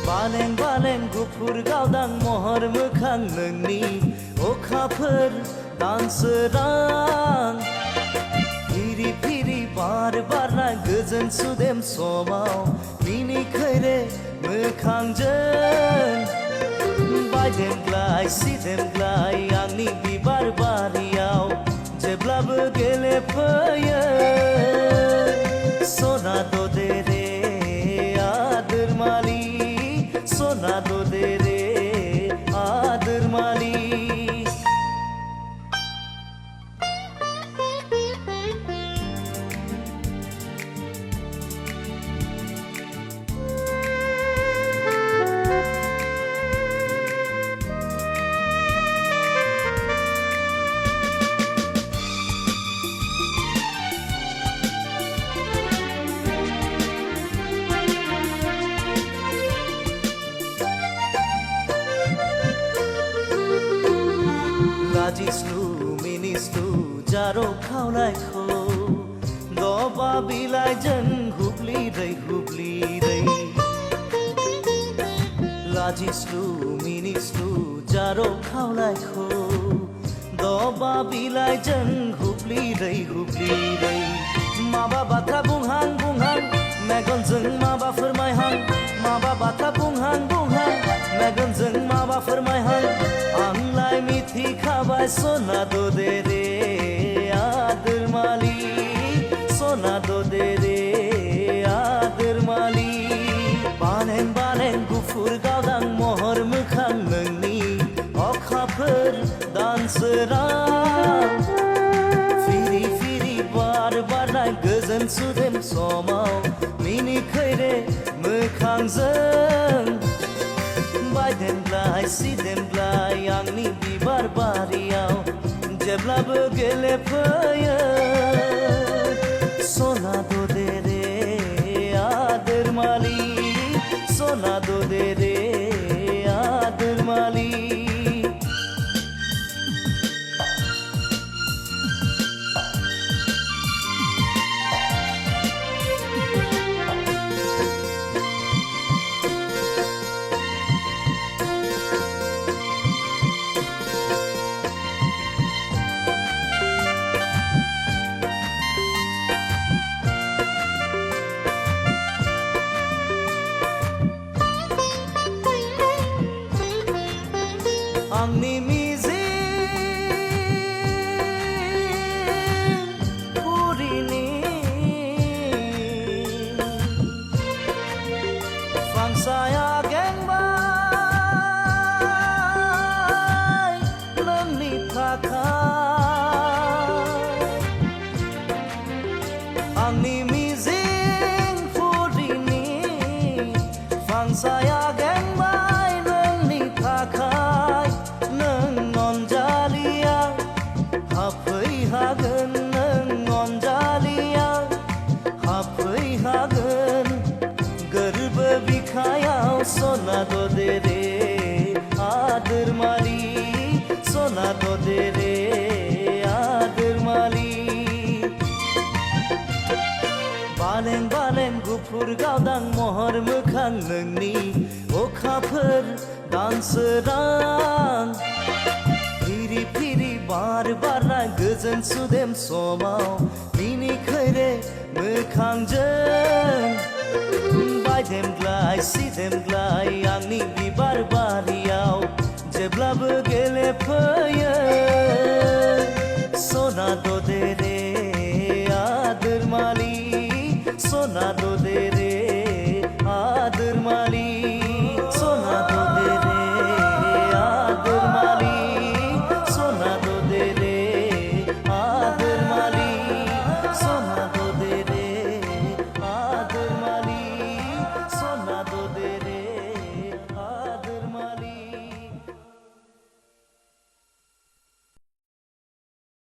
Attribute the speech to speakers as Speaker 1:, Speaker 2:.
Speaker 1: बालें बालें गुफुर गावदां महर मोखां नोंनि अखाफोर दानसोरां फिरि फिरि बार बारना गोजोन सुदेम समाव मिनिखैरे मोखांजों बायदेमग्लाय सिदेमग्लाय आंनि बिबार बारियाव जेब्लाबो गेलेफैयो सना दे रे आदोर मालि सोना दे रे आदर माली लाजिस्लु मिनिस्लु जारो खावलायखौ दबा बिलाइजों हुब्लिरै हुब्लिरै लाजिस्लु मिनिस्लु जारो खावलायखौ दबा बिलाइजों हुब्लिरै हुब्लिरै माबा बाथ्रा बुंहां बुंहां मेगनजों माबा फोरमायहां माबा बाथ्रा बुंहां बुंहां मेगनजों माबा फोरमायहां आंलाय मिथिखाबाय सना दे रे आदोर मालि सना दे रे आदोर मालि बालें बालें गुफुर गावदां महर मोखां नोंनि अखाफोर दानसोरां फिरि फिरि बार बारनाय गोजोन सुदेम समाव मिनिखैरे मोखांजों बायदेमग्लाय सिदेमग्लाय आंनि बिबार बारियाव जेब्लाबो गेलेफैयो सना दे रे आदोर मालि सना दे रे आदोर मालि आंनि मिजिं फुरिनि फांसाया गेंबाय नोंनि थाखाय आंनि मिजिं फुरिनि फांसाया गेंबाय नोंनि थाखाय हाफैहागोन नों अनजालिया हाफैहागोन गोरबो बिखायाव सना दे रे आदोर मालि सना दे रे आदोर मालि बालें बालें गुफुर गावदां महर मोखां नोंनि अखाफोर दानसोरां फिरि फिरि बार बारना गोजोन सुदेम समाव मिनिखैरे मोखांजों बायदेमग्लाय सिदेमग्लाय आंनि बिबार बारियाव जेब्लाबो गेलेफैयो